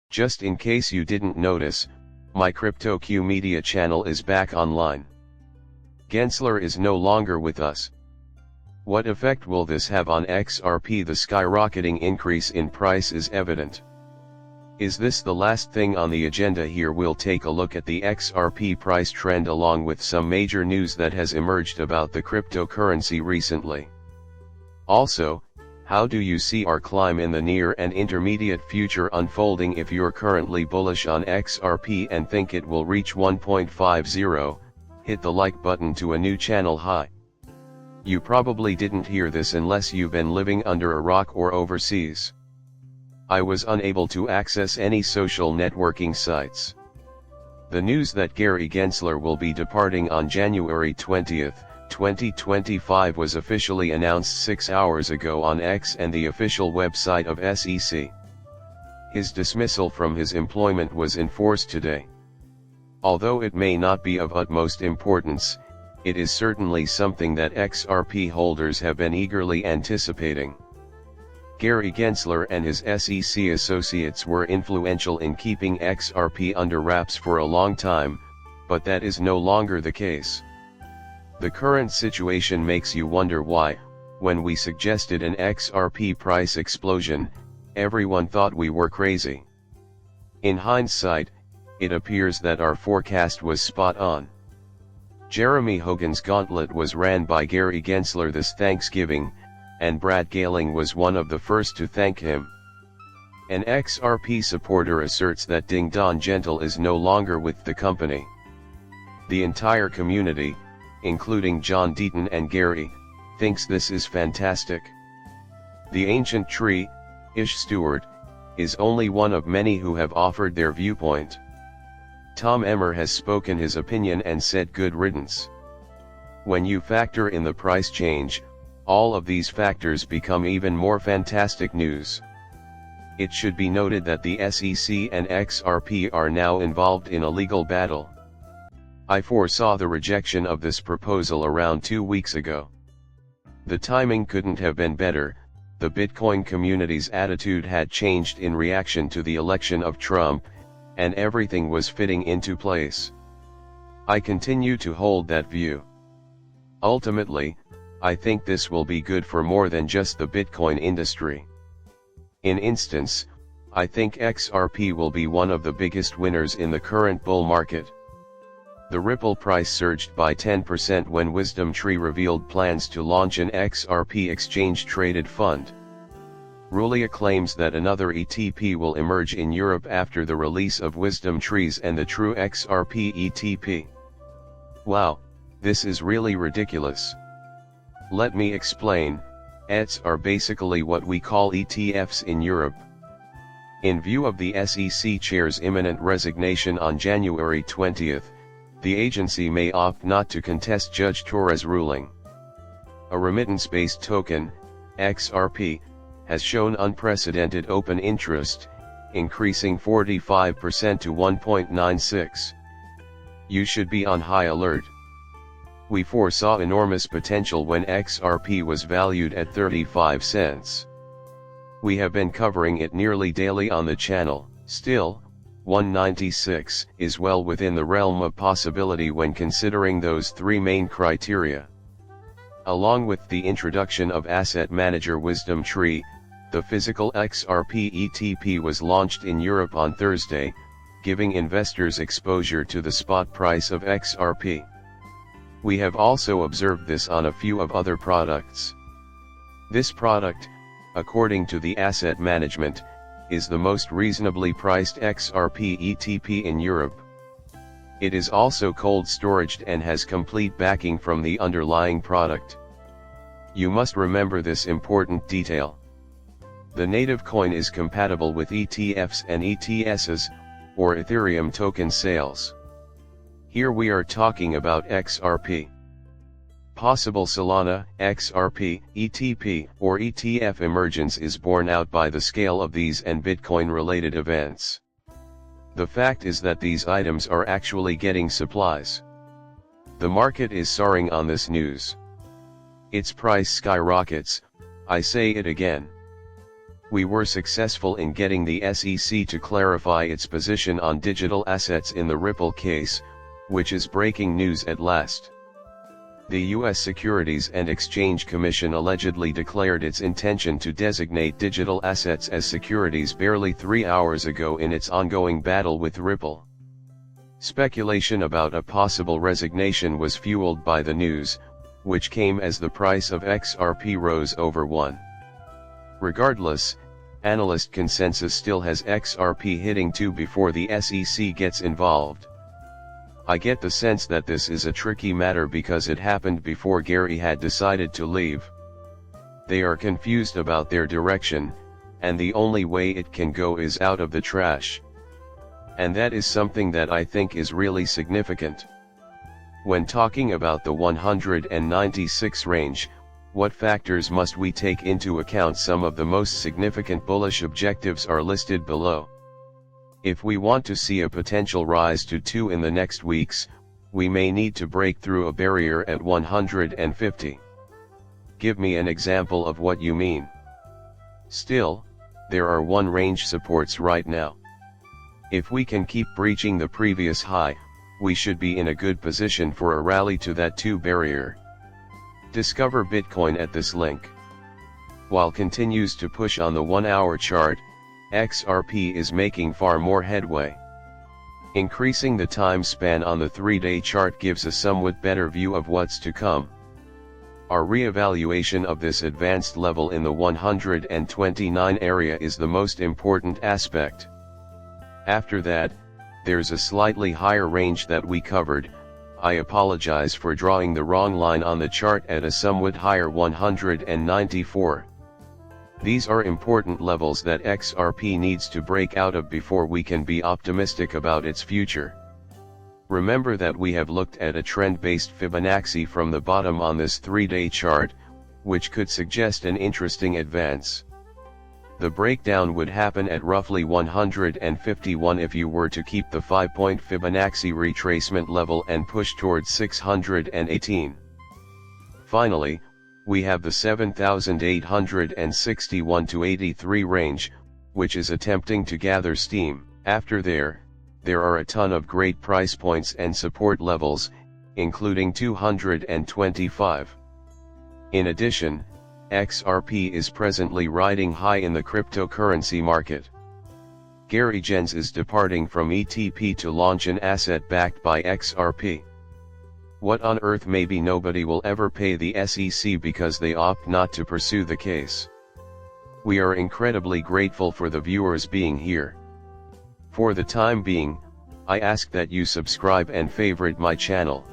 Just in case you didn't notice, my CryptoQ Media channel is back online. Gensler is no longer with us. What effect will this have on XRP? The skyrocketing increase in price is evident. Is this the last thing on the agenda? Here we'll take a look at the XRP price trend along with some major news that has emerged about the cryptocurrency recently. Also, how do you see our climb in the near and intermediate future unfolding? If you're currently bullish on XRP and think it will reach 1.50, hit the like button to a new channel high. You probably didn't hear this unless you've been living under a rock or overseas. I was unable to access any social networking sites. The news that Gary Gensler will be departing on January 20, 2025 was officially announced 6 hours ago on X and the official website of SEC. His dismissal from his employment was enforced today. Although it may not be of utmost importance, it is certainly something that XRP holders have been eagerly anticipating. Gary Gensler and his SEC associates were influential in keeping XRP under wraps for a long time, but that is no longer the case. The current situation makes you wonder why, when we suggested an XRP price explosion, everyone thought we were crazy. In hindsight, it appears that our forecast was spot on. Jeremy Hogan's gauntlet was ran by Gary Gensler this Thanksgiving, and Brad Gailing was one of the first to thank him. An XRP supporter asserts that Ding Don Gentle is no longer with the company. The entire community, including John Deaton and Gary, thinks this is fantastic. The ancient tree, Ish Stewart, is only one of many who have offered their viewpoint. Tom Emmer has spoken his opinion and said good riddance. When you factor in the price change, all of these factors become even more fantastic news. It should be noted that the SEC and XRP are now involved in a legal battle. I foresaw the rejection of this proposal around 2 weeks ago. The timing couldn't have been better. The Bitcoin community's attitude had changed in reaction to the election of Trump, and everything was fitting into place. I continue to hold that view. Ultimately, I think this will be good for more than just the Bitcoin industry. In instance, I think XRP will be one of the biggest winners in the current bull market. The Ripple price surged by 10% when WisdomTree revealed plans to launch an XRP exchange-traded fund. Rulia claims that another ETP will emerge in Europe after the release of WisdomTree's and the True XRP ETP. Wow, this is really ridiculous. Let me explain. ETFs are basically what we call ETFs in Europe. In view of the SEC chair's imminent resignation on January 20, the agency may opt not to contest Judge Torres' ruling. A remittance-based token, XRP, has shown unprecedented open interest, increasing 45% to 1.96. You should be on high alert. We foresaw enormous potential when XRP was valued at 35 cents. We have been covering it nearly daily on the channel. Still, 196 is well within the realm of possibility when considering those three main criteria. Along with the introduction of asset manager WisdomTree, the physical XRP ETP was launched in Europe on Thursday, giving investors exposure to the spot price of XRP. We have also observed this on a few of other products. This product, according to the asset management, is the most reasonably priced XRP ETP in Europe. It is also cold storaged and has complete backing from the underlying product. You must remember this important detail. The native coin is compatible with ETFs and ETSs, or Ethereum token sales. Here we are talking about XRP. Possible Solana, XRP, ETP, or ETF emergence is borne out by the scale of these and Bitcoin-related events. The fact is that these items are actually getting supplies. The market is soaring on this news. Its price skyrockets, I say it again. We were successful in getting the SEC to clarify its position on digital assets in the Ripple case, which is breaking news at last. The U.S. Securities and Exchange Commission allegedly declared its intention to designate digital assets as securities barely 3 hours ago in its ongoing battle with Ripple. Speculation about a possible resignation was fueled by the news, which came as the price of XRP rose over 1. Regardless, analyst consensus still has XRP hitting 2 before the SEC gets involved. I get the sense that this is a tricky matter because it happened before Gary had decided to leave. They are confused about their direction, and the only way it can go is out of the trash. And that is something that I think is really significant. When talking about the 196 range, what factors must we take into account? Some of the most significant bullish objectives are listed below. If we want to see a potential rise to 2 in the next weeks, we may need to break through a barrier at 150. Give me an example of what you mean. Still, there are 1 range supports right now. If we can keep breaching the previous high, we should be in a good position for a rally to that 2 barrier. Discover Bitcoin at this link. While continues to push on the 1-hour chart, XRP is making far more headway. Increasing the time span on the 3-day chart gives a somewhat better view of what's to come. Our reevaluation of this advanced level in the 129 area is the most important aspect. After that, there's a slightly higher range that we covered. I apologize for drawing the wrong line on the chart at a somewhat higher 194. These are important levels that XRP needs to break out of before we can be optimistic about its future. Remember that we have looked at a trend-based Fibonacci from the bottom on this 3-day chart, which could suggest an interesting advance. The breakdown would happen at roughly 151 if you were to keep the 5-point Fibonacci retracement level and push towards 618. Finally, we have the 7,861 to 83 range, which is attempting to gather steam. After there are a ton of great price points and support levels, including 225. In addition, XRP is presently riding high in the cryptocurrency market. Gary Jens is departing from ETP to launch an asset backed by XRP. What on earth? Maybe nobody will ever pay the SEC because they opt not to pursue the case. We are incredibly grateful for the viewers being here. For the time being, I ask that you subscribe and favorite my channel.